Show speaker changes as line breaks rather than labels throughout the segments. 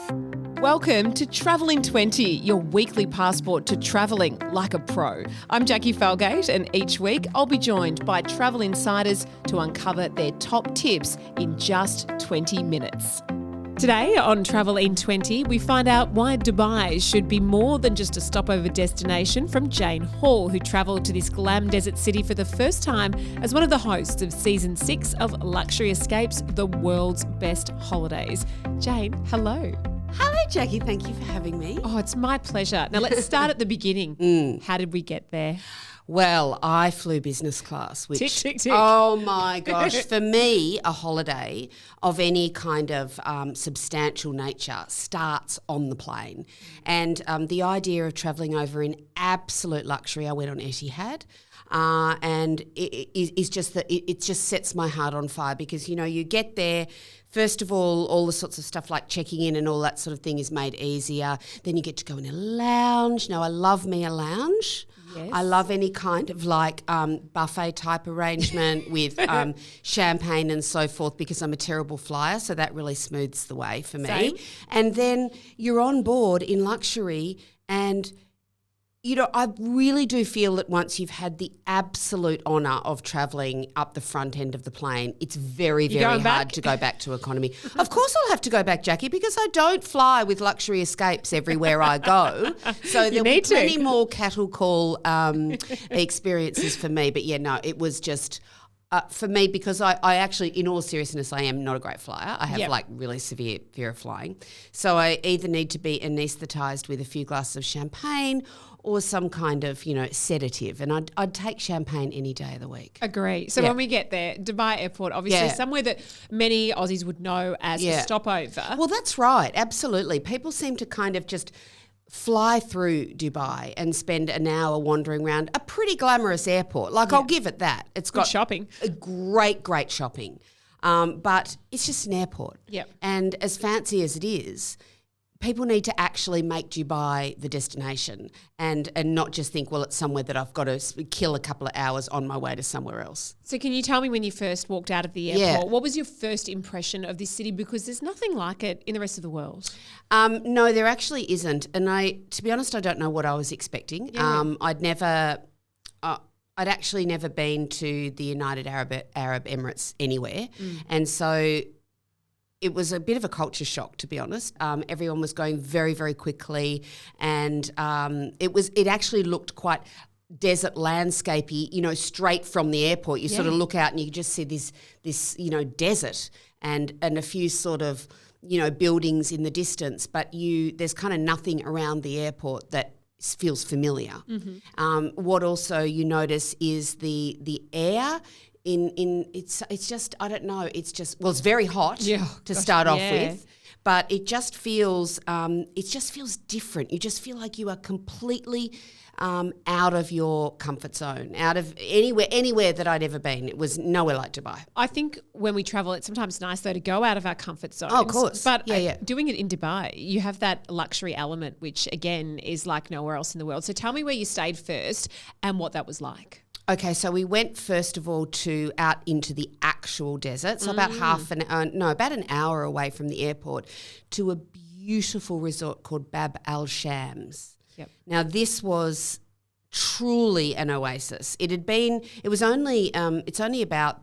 Welcome to Travel in 20, your weekly passport to travelling like a pro. I'm Jackie Falgate, and each week I'll be joined by travel insiders to uncover their top tips in just 20 minutes. Today on Travel in 20, we find out why Dubai should be more than just a stopover destination from Jane Hall, who travelled to this glam desert city for the first time as one of the hosts of Season 6 of Luxury Escapes, the world's best holidays. Jane, hello.
Hello, Jackie. Thank you for having me.
Oh, it's my pleasure. Now, let's start at the beginning. How did we get there?
Well, I flew business class, which,
Tick, tick, tick.
Oh my gosh, for me, a holiday of any kind of substantial nature starts on the plane. And the idea of travelling over in absolute luxury, I went on Etihad. And it's just that it just sets my heart on fire because, you know, you get there. First of all the sorts of stuff like checking in and all that sort of thing is made easier. Then you get to go in a lounge. Now, I love me a lounge.
Yes.
I love any kind of like buffet type arrangement with champagne and so forth because I'm a terrible flyer, so that really smooths the way for me.
Same.
And then you're on board in luxury and you know, I really do feel that once you've had the absolute honour of travelling up the front end of the plane, it's very, very hard to go back to economy. Of course I'll have to go back, Jackie, because I don't fly with Luxury Escapes everywhere I go. So there'll be plenty more cattle call experiences for me. But, yeah, no, it was just... for me, because I actually, in all seriousness, I am not a great flyer. I have like really severe fear of flying. So I either need to be anaesthetised with a few glasses of champagne or some kind of, you know, sedative. And I'd take champagne any day of the week.
Agree. So when we get there, Dubai Airport, obviously somewhere that many Aussies would know as a stopover.
Well, that's right. Absolutely. People seem to kind of just fly through Dubai and spend an hour wandering around a pretty glamorous airport. Like, I'll give it that. It's got
good shopping.
A great shopping. But it's just an airport.
Yep.
And as fancy as it is, people need to actually make Dubai the destination and not just think, well, it's somewhere that I've got to kill a couple of hours on my way to somewhere else.
So can you tell me when you first walked out of the airport, what was your first impression of this city? Because there's nothing like it in the rest of the world.
No, there actually isn't. And to be honest, I don't know what I was expecting.
Yeah.
I'd actually never been to the United Arab Emirates anywhere. And so it was a bit of a culture shock, to be honest. Everyone was going very, very quickly, and it actually looked quite desert landscapey, you know, straight from the airport. You sort of look out and you can just see this you know, desert and a few sort of, you know, buildings in the distance, but there's kind of nothing around the airport that feels familiar. What also you notice is the air. It's just, I don't know, it's just, well, it's very hot to start off with, but it just feels different. You just feel like you are completely out of your comfort zone, out of anywhere that I'd ever been. It was nowhere like Dubai.
I think when we travel, it's sometimes nice though to go out of our comfort zone.
Oh, of course.
But doing it in Dubai, you have that luxury element, which again is like nowhere else in the world. So tell me where you stayed first and what that was like.
Okay, so we went first of all out into the actual desert, so about about an hour away from the airport, to a beautiful resort called Bab Al Shams.
Yep.
Now this was truly an oasis. The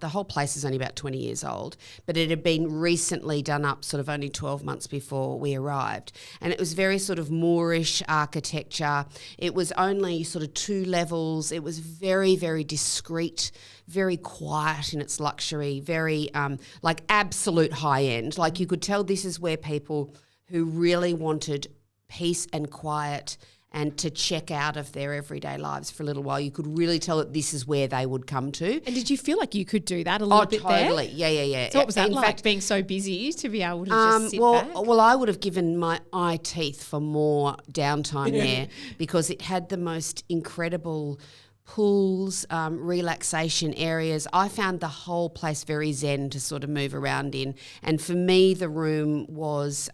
whole place is only about 20 years old, but it had been recently done up sort of only 12 months before we arrived. And it was very sort of Moorish architecture. It was only sort of 2 levels. It was very, very discreet, very quiet in its luxury, very like absolute high end. Like you could tell this is where people who really wanted peace and quiet and to check out of their everyday lives for a little while, you could really tell that this is where they would come to.
And did you feel like you could do that a little bit there?
Oh, totally. Yeah.
So what was that like, being so busy to be able to just sit back?
Well, I would have given my eye teeth for more downtime there because it had the most incredible pools, relaxation areas. I found the whole place very zen to sort of move around in. And for me, the room was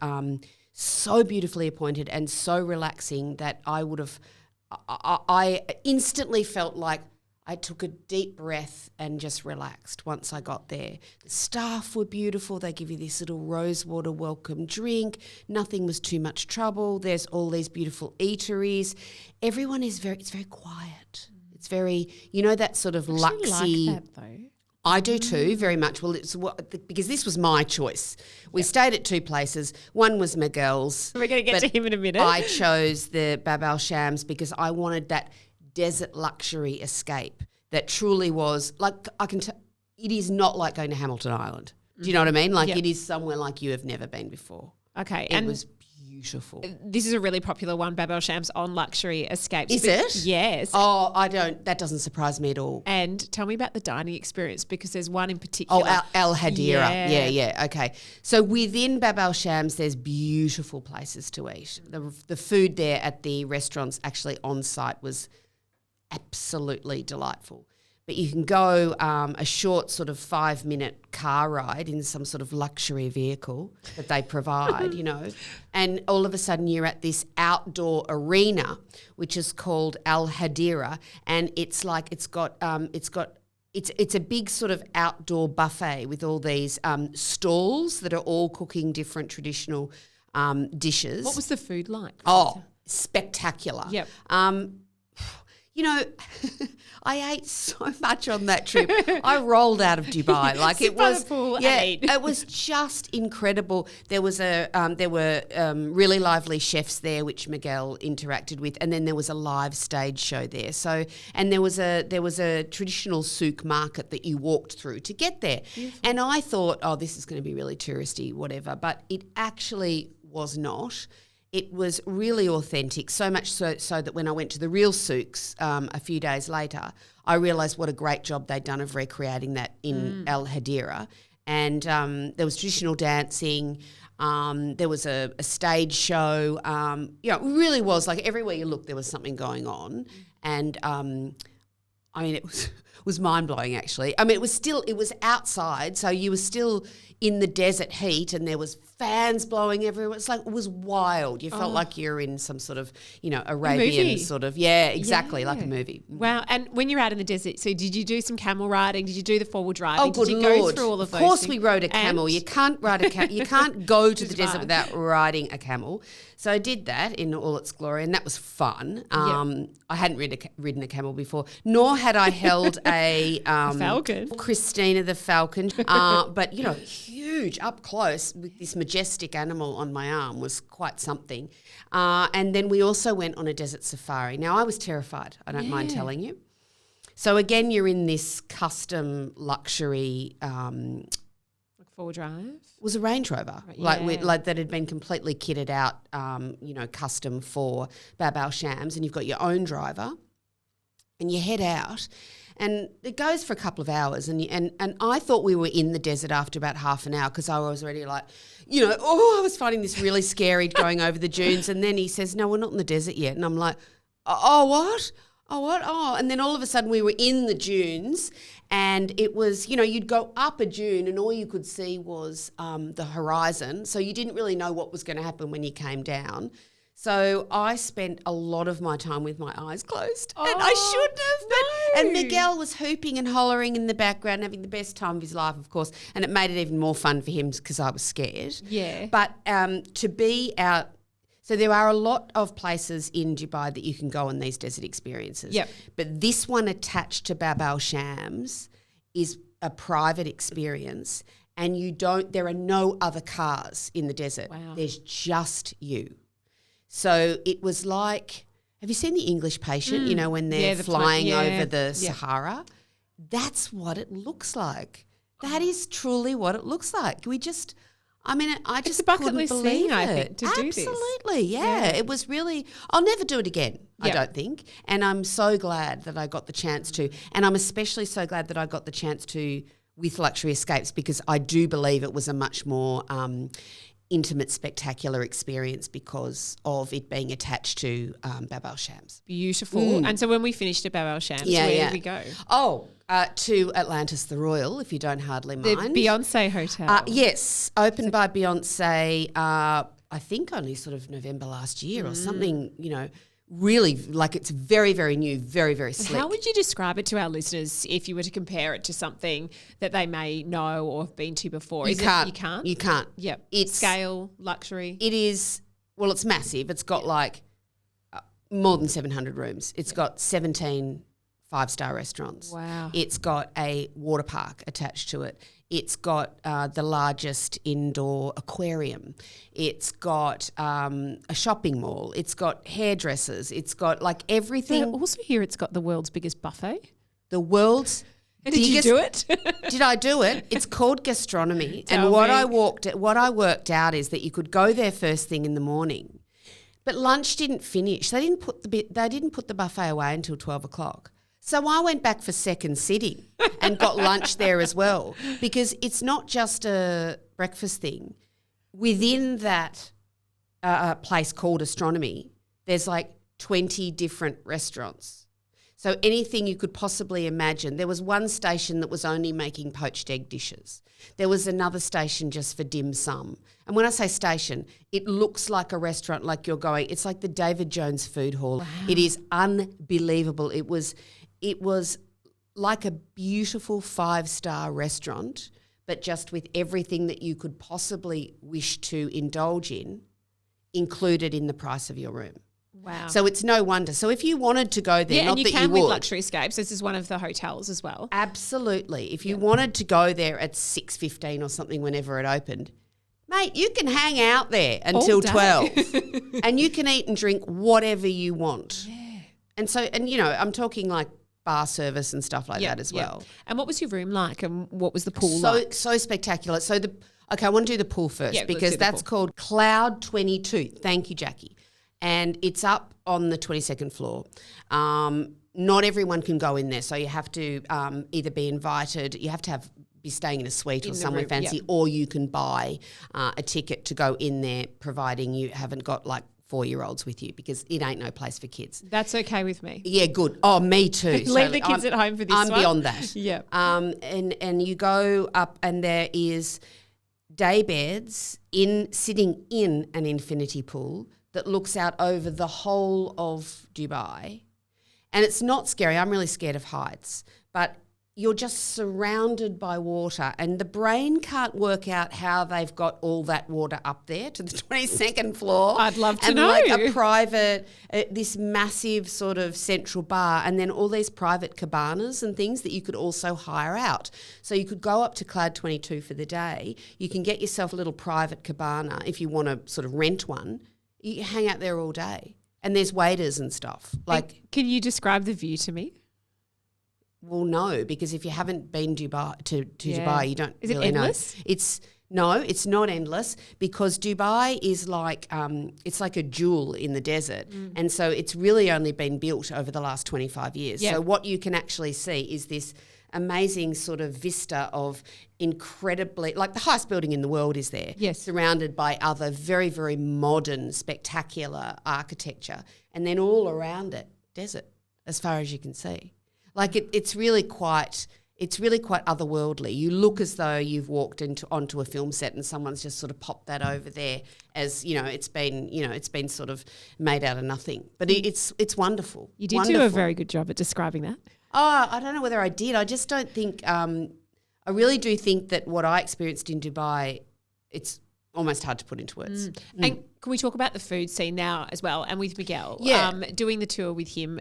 so beautifully appointed and so relaxing that I instantly felt like I took a deep breath and just relaxed once I got there. The staff were beautiful. They give you this little rosewater welcome drink. Nothing was too much trouble. There's all these beautiful eateries. Everyone is it's very quiet. It's very, that sort of luxy.
I like that though.
I do too, very much. Well, because this was my choice. We stayed at two places. One was Miguel's.
We're going to get to him in a minute.
I chose the Bab al Shams because I wanted that desert luxury escape that truly was like it is not like going to Hamilton Island. Do you know what I mean? Like it is somewhere like you have never been before.
Okay.
It was beautiful.
This is a really popular one, Bab al Shams on luxury escapes.
Is it?
Yes.
Oh, that doesn't surprise me at all.
And tell me about the dining experience because there's one in particular.
Oh, Al Hadira. Yeah. Okay. So within Bab al Shams, there's beautiful places to eat. The food there at the restaurants actually on site was absolutely delightful. But you can go a short sort of 5-minute car ride in some sort of luxury vehicle that they provide, and all of a sudden you're at this outdoor arena, which is called Al Hadira, and it's like it's a big sort of outdoor buffet with all these stalls that are all cooking different traditional dishes.
What was the food like?
Oh, spectacular.
Yep.
I ate so much on that trip. I rolled out of Dubai. Like
Sit by the pool and ate.
It was just incredible. There were really lively chefs there, which Miguel interacted with, and then there was a live stage show there. So, and there was a traditional souk market that you walked through to get there. Beautiful. And I thought, oh, this is going to be really touristy, whatever. But it actually was not. It was really authentic, so much so that when I went to the real souks a few days later, I realised what a great job they'd done of recreating that in Al Hadira. And there was traditional dancing, there was a stage show. It really was like everywhere you looked there was something going on. And it was mind-blowing actually. It was outside, so you were still in the desert heat and there was fans blowing everywhere. It was wild. You felt like you're in some sort of, Arabian sort of, exactly, like a movie.
Wow. And when you're out in the desert, so did you do some camel riding? Did you do the four-wheel driving?
Oh, good
Did you
Lord.
go through all of those
Of course
things?
we rode a camel. You can't ride a camel. You can't go to the desert
fine.
without riding a camel. So I did that in all its glory and that was fun. I hadn't ridden a camel before, nor had I held a
falcon.
Christina the falcon. But, huge up close with this majestic animal on my arm was quite something. And then we also went on a desert safari. Now, I was terrified, I don't mind telling you. So, again, you're in this custom luxury
four-wheel drive?
It was a Range Rover, like that had been completely kitted out, custom for Bab al Shams, and you've got your own driver and you head out. And it goes for a couple of hours and I thought we were in the desert after about half an hour because I was already like, I was finding this really scary going over the dunes. And then he says, no, we're not in the desert yet. And I'm like, oh, what? Oh, what? Oh, and then all of a sudden we were in the dunes and it was, you'd go up a dune and all you could see was the horizon. So you didn't really know what was going to happen when you came down. So I spent a lot of my time with my eyes closed and I shouldn't have.
No.
And Miguel was hooping and hollering in the background, having the best time of his life, of course, and it made it even more fun for him because I was scared.
Yeah.
But to be out, so there are a lot of places in Dubai that you can go on these desert experiences.
Yep.
But this one attached to Bab al Shams is a private experience and there are no other cars in the desert.
Wow.
There's just you. So it was like, have you seen The English Patient, when they're flying over the Sahara? That's what it looks like. That is truly what it looks like. I just
It's a bucket
couldn't
list
believe
thing, I
it.
think, to do this.
Absolutely, yeah. It was really, I'll never do it again, I don't think. And I'm so glad that I got the chance to. And I'm especially so glad that I got the chance to with Luxury Escapes because I do believe it was a much more intimate, spectacular experience because of it being attached to Bab al Shams.
Beautiful. And so when we finished at Bab al Shams, where did we go?
Oh, to Atlantis The Royal, if you don't hardly mind.
The Beyonce hotel.
Yes, opened by Beyonce, I think only sort of November last year or something, really, like it's very, very new, very, very slick.
How would you describe it to our listeners if you were to compare it to something that they may know or have been to before?
You can't.
You can't?
Yep.
It's scale, luxury.
It is, well, it's massive. It's got like more than 700 rooms. It's got 17 5-star restaurants.
Wow.
It's got a water park attached to it. It's got the largest indoor aquarium. It's got a shopping mall. It's got hairdressers. It's got like everything.
I also hear it's got the world's biggest buffet.
The world's
Did you do it?
Did I do it? It's called gastronomy.
Tell
and what
me.
what I worked out is that you could go there first thing in the morning, but lunch didn't finish. They didn't put the buffet away until 12 o'clock. So I went back for second sitting and got lunch there as well, because it's not just a breakfast thing. Within that place called Astronomy, there's like 20 different restaurants. So anything you could possibly imagine. There was one station that was only making poached egg dishes. There was another station just for dim sum. And when I say station, it looks like a restaurant, like you're going, it's like the David Jones Food Hall. Wow. It is unbelievable. It was like a beautiful 5-star restaurant, but just with everything that you could possibly wish to indulge in included in the price of your room.
Wow.
So it's no wonder. So if you wanted to go there, not
and you
that
can
you would.
with Luxury Escapes. This is one of the hotels as well.
Absolutely. If you wanted to go there at 6:15 or something whenever it opened, mate, you can hang out there until 12 and you can eat and drink whatever you want. Yeah. And you know, I'm talking like bar service and stuff like that as well.
And what was your room like, and what was the pool like?
So spectacular. So I want to do the pool first, because that's called Cloud 22. Thank you, Jackie. And it's up on the 22nd floor. Not everyone can go in there, so you have to either be invited, you have to be staying in a suite or somewhere fancy, or you can buy a ticket to go in there, providing you haven't got like 4-year-olds with you, because it ain't no place for kids.
That's okay with me.
Yeah, good. Oh, me too.
Leave the kids at home for this
I'm
one.
beyond that.
Yeah.
And you go up and there is day beds sitting in an infinity pool that looks out over the whole of Dubai. And it's not scary. I'm really scared of heights. But you're just surrounded by water, and the brain can't work out how they've got all that water up there to the 22nd floor.
I'd love to
and
know.
like a private, this massive sort of central bar, and then all these private cabanas and things that you could also hire out. So you could go up to Cloud 22 for the day. You can get yourself a little private cabana if you want to sort of rent one. You hang out there all day, and there's waiters and stuff. Like,
can you describe the view to me?
Well, no, because if you haven't been Dubai to Dubai, you don't
really
know. Is it
endless?
No, it's not endless, because Dubai is like it's like a jewel in the desert, and so it's really only been built over the last 25 years.
Yeah.
So what you can actually see is this amazing sort of vista of incredibly, like the highest building in the world is there, surrounded by other very, very modern, spectacular architecture, and then all around it, desert, as far as you can see. Like it's really quite otherworldly. You look as though you've walked onto a film set and someone's just sort of popped that over there, as it's been sort of made out of nothing. But it's wonderful.
You did do a very good job at describing that.
Oh, I don't know whether I did. I just don't think. I really do think that what I experienced in Dubai, it's almost hard to put into words.
And can we talk about the food scene now as well, and with Miguel? Doing the tour with him,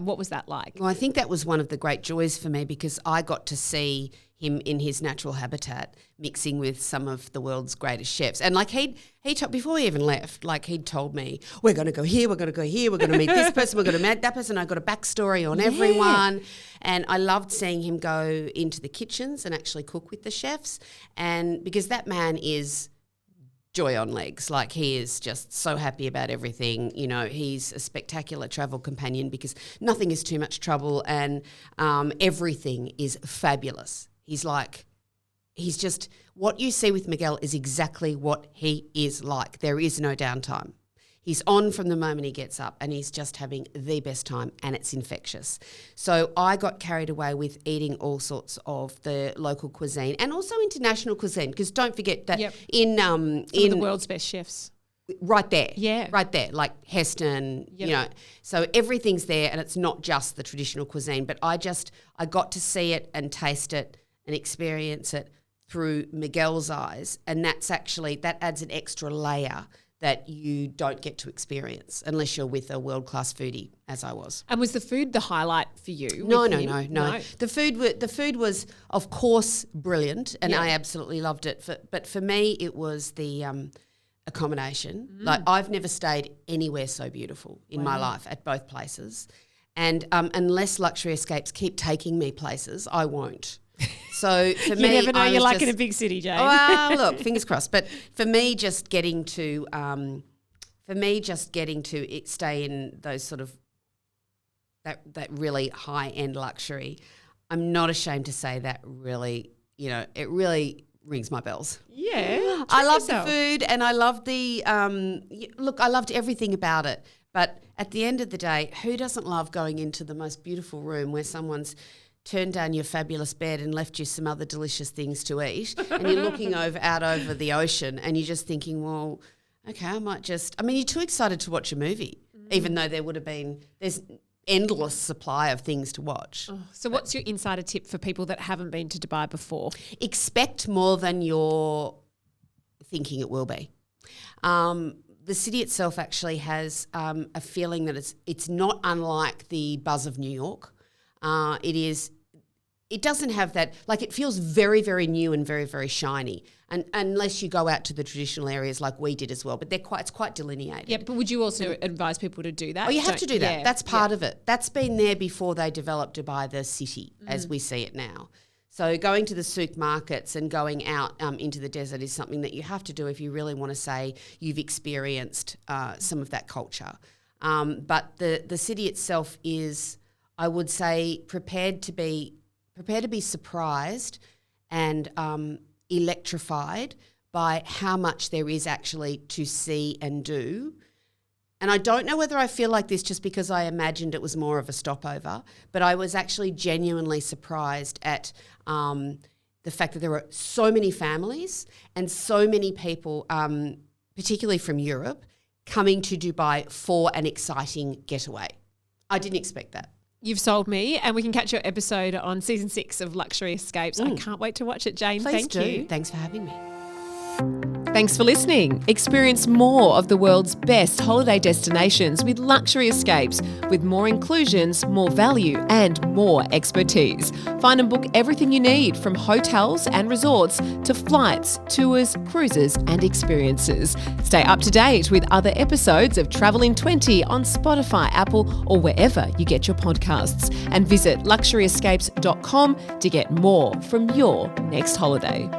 what was that like?
Well, I think that was one of the great joys for me, because I got to see him in his natural habitat, mixing with some of the world's greatest chefs. And like he told, before he even left, like he'd told me, we're going to go here, we're going to go here, we're going to meet this person, we're going to meet that person. I got a backstory on everyone. And I loved seeing him go into the kitchens and actually cook with the chefs. And because that man is joy on legs. Like, he is just so happy about everything. You know, he's a spectacular travel companion, because nothing is too much trouble, and everything is fabulous. He's just, what you see with Miguel is exactly what he is like. There is no downtime. He's on from the moment he gets up, and he's just having the best time, and it's infectious. So I got carried away with eating all sorts of the local cuisine and also international cuisine, because don't forget that in
the world's best chefs.
right there.
Yeah.
Right there, like Heston, you know. So everything's there, and it's not just the traditional cuisine, but I got to see it and taste it and experience it through Miguel's eyes, and that adds an extra layer that you don't get to experience unless you're with a world-class foodie, as I was.
And was the food the highlight for you?
No. The food was, of course, brilliant, and I absolutely loved it. But for me, it was the accommodation. Like, I've never stayed anywhere so beautiful in my life at both places. And unless Luxury Escapes keep taking me places, I won't. So for me,
you never know. You're like in a big city, Jane.
Well, look, fingers crossed. But for me, just getting to stay in those sort of that really high end luxury, I'm not ashamed to say that really, it really rings my bells.
Yeah,
I love the food, and I love the I loved everything about it. But at the end of the day, who doesn't love going into the most beautiful room where someone's turned down your fabulous bed and left you some other delicious things to eat, and you're looking out over the ocean, and you're just thinking, well, okay, you're too excited to watch a movie, even though there's endless supply of things to watch.
So what's your insider tip for people that haven't been to Dubai before?
Expect more than you're thinking it will be. The city itself actually has a feeling that it's not unlike the buzz of New York. It doesn't have that, like, it feels very, very new and very, very shiny, and unless you go out to the traditional areas like we did as well, but it's quite delineated.
Yeah, but would you also advise people to do that?
Oh, you have to do that. That's part of it. That's been there before they developed Dubai, the city, as we see it now. So going to the souk markets and going out into the desert is something that you have to do if you really want to say you've experienced some of that culture. But the city itself is, I would say, prepared to be surprised and electrified by how much there is actually to see and do. And I don't know whether I feel like this just because I imagined it was more of a stopover, but I was actually genuinely surprised at the fact that there were so many families and so many people, particularly from Europe, coming to Dubai for an exciting getaway. I didn't expect that.
You've sold me, and we can catch your episode on season 6 of Luxury Escapes. I can't wait to watch it, Jane.
Please
Thank you.
Thanks for having me.
Thanks for listening. Experience more of the world's best holiday destinations with Luxury Escapes, with more inclusions, more value, and more expertise. Find and book everything you need, from hotels and resorts to flights, tours, cruises, and experiences. Stay up to date with other episodes of Travel in 20 on Spotify, Apple, or wherever you get your podcasts. And visit luxuryescapes.com to get more from your next holiday.